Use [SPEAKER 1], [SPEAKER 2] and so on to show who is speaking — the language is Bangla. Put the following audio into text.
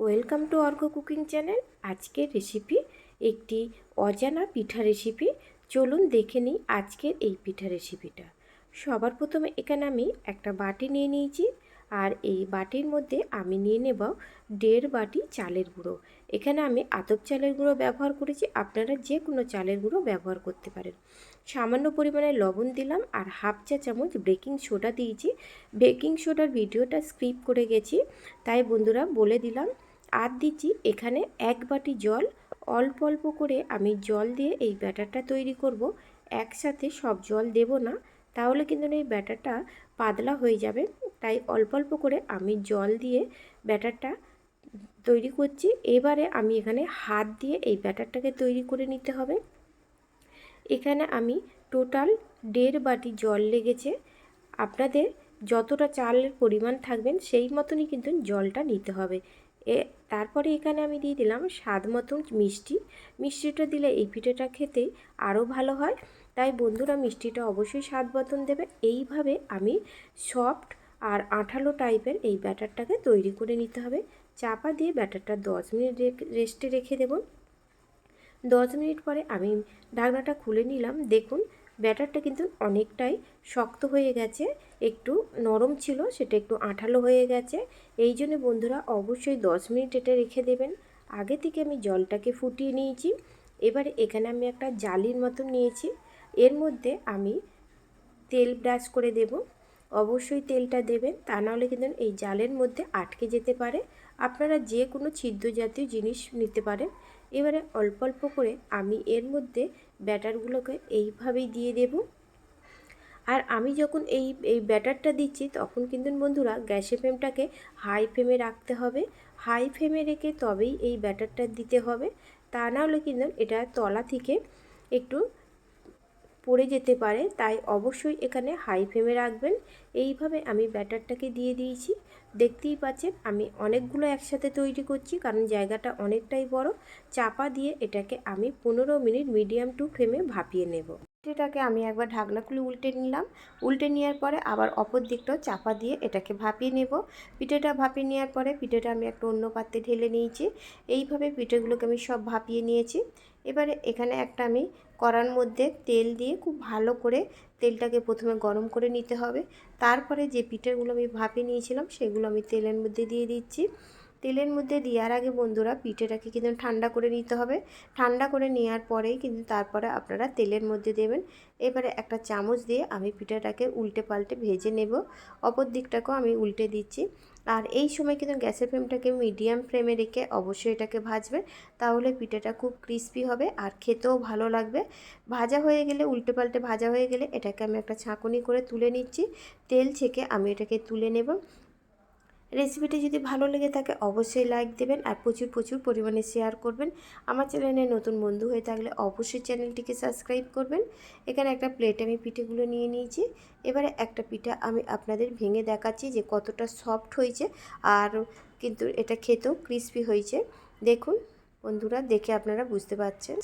[SPEAKER 1] Welcome to Arka cooking channel. আজকের রেসিপি একটি অজানা পিঠা রেসিপি। চলুন দেখে নিই আজকের এই পিঠা রেসিপিটা। সবার প্রথমে এখানে আমি একটা বাটি নিয়ে নিয়েছি, আর এই বাটির মধ্যে আমি নিয়ে নেব 1.5 বাটি চালের গুঁড়ো। এখানে আমি আতপ চালের গুঁড়ো ব্যবহার করেছি, আপনারা যে কোনো চালের গুঁড়ো ব্যবহার করতে পারেন। সামান্য পরিমাণে লবণ দিলাম আর হাফ চা চামচ বেকিং সোডা দিয়েছি। বেকিং সোডার ভিডিওটা স্কিপ করে গেছি, তাই বন্ধুরা বলে দিলাম। আর দিচ্ছি এখানে 1 বাটি জল। অল্প অল্প করে আমি জল দিয়ে এই ব্যাটারটা তৈরি করব। একসাথে সব জল দেব না, তাহলে কিন্তু এই ব্যাটারটা পাতলা হয়ে যাবে। তাই অল্প অল্প করে আমি জল দিয়ে ব্যাটারটা তৈরি করছি। এবারে আমি এখানে হাত দিয়ে এই ব্যাটারটাকে তৈরি করে নিতে হবে। এখানে আমি টোটাল 1.5 বাটি জল লেগেছে। আপনাদের যতটা চালের পরিমাণ থাকবেন সেই মতনই কিন্তু জলটা নিতে হবে। তারপরে এখানে আমি দিয়ে দিলাম স্বাদ মতন মিষ্টি। মিষ্টিটা দিলে এই পিঠাটা খেতে আরও ভালো হয়, তাই বন্ধুরা মিষ্টিটা অবশ্যই স্বাদ মতন দেবে। এইভাবে আমি সফট আর আঠালো টাইপের এই ব্যাটারটাকে তৈরি করে নিতে হবে। চাপা দিয়ে ব্যাটারটা 10 মিনিট রেস্টে রেখে দেব। 10 মিনিট পরে আমি ঢাকনাটা খুলে নিলাম। দেখুন ব্যাটারটা কিন্তু অনেকটাই শক্ত হয়ে গেছে, একটু নরম ছিল সেটা একটু আঠালো হয়ে গেছে। এই জন্য বন্ধুরা অবশ্যই 10 মিনিট এটা রেখে দেবেন। আগে থেকে আমি জলটাকে ফুটিয়ে নিয়েছি। এবারে এখানে আমি একটা জালির মতন নিয়েছি, এর মধ্যে আমি তেল ব্রাশ করে দেব। অবশ্যই তেলটা দেবেন, তা নাহলে কিন্তু এই জালের মধ্যে আটকে যেতে পারে। আপনারা যে কোনো ছিদ্র জাতীয় জিনিস নিতে পারেন। এবারে অল্প অল্প করে আমি এর মধ্যে ব্যাটারগুলোকে এইভাবেই দিয়ে দেব। আর আমি যখন এই ব্যাটারটা দিচ্ছি তখন কিন্তু বন্ধুরা গ্যাসের ফ্লেমটাকে হাই ফ্লেমে রাখতে হবে। হাই ফ্লেমে রেখে তবেই এই ব্যাটারটা দিতে হবে, তা নাহলে কিন্তু এটা তলা থেকে একটু পড়ে যেতে পারে। তাই অবশ্যই এখানে হাই ফ্লেমে রাখবেন। এইভাবে আমি ব্যাটারটাকে দিয়ে দিয়েছি। দেখতেই পাচ্ছেন আমি অনেকগুলো একসাথে তৈরি করছি, কারণ জায়গাটা অনেকটাই বড়। চাপা দিয়ে এটাকে আমি 15 মিনিট মিডিয়াম টু ফ্লেমে ভাপিয়ে নেব। এটাকে আমি একবার ঢাকনা খুলে উল্টে নিলাম। উল্টে নেওয়ার পরে আবার অপর দিকটাও চাপা দিয়ে এটাকে ভাপিয়ে নেব। পিঠেটা ভাপিয়ে নেওয়ার পরে পিঠেটা আমি একটা অন্য পাত্রে ঢেলে নিয়েছি। এইভাবে পিঠেগুলোকে আমি সব ভাপিয়ে নিয়েছি। এবারে এখানে একটা আমি কড়ার মধ্যে তেল দিয়ে খুব ভালো করে তেলটাকে প্রথমে গরম করে নিতে হবে। তারপরে যে পিঠেগুলো আমি ভাপিয়ে নিয়েছিলাম সেগুলো আমি তেলের মধ্যে দিয়ে দিচ্ছি। তেলের মধ্যে দেওয়ার আগে বন্ধুরা পিঠেটাকে কিন্তু ঠান্ডা করে নিতে হবে। ঠান্ডা করে নেওয়ার পরেই কিন্তু তারপরে আপনারা তেলের মধ্যে দেবেন। এবারে একটা চামচ দিয়ে আমি পিঠাটাকে উল্টে পাল্টে ভেজে নেব। অপর দিকটাকেও আমি উল্টে দিচ্ছি। আর এই সময় কিন্তু গ্যাসের ফ্লেমটাকে মিডিয়াম ফ্লেমে রেখে অবশ্যই এটাকে ভাজবেন, তাহলে পিঠাটা খুব ক্রিস্পি হবে আর খেতেও ভালো লাগবে। ভাজা হয়ে গেলে উল্টে পাল্টে ভাজা হয়ে গেলে এটাকে আমি একটা ছাঁকুনি করে তুলে নিচ্ছি। তেল ছেঁকে আমি এটাকে তুলে নেব। রেসিপিটি যদি ভালো লেগে থাকে অবশ্যই লাইক দেবেন আর প্রচুর প্রচুর পরিমাণে শেয়ার করবেন। আমার চ্যানেলে নতুন বন্ধু হয়ে থাকলে অবশ্যই চ্যানেলটিকে সাবস্ক্রাইব করবেন। এখানে একটা প্লেটে আমি পিঠেগুলো নিয়ে নিয়েছি। এবারে একটা পিঠা আমি আপনাদের ভেঙে দেখাচ্ছি যে কতটা সফট হয়েছে, আর কিন্তু এটা খেতেও ক্রিস্পি হয়েছে। দেখুন বন্ধুরা, দেখে আপনারা বুঝতে পারছেন।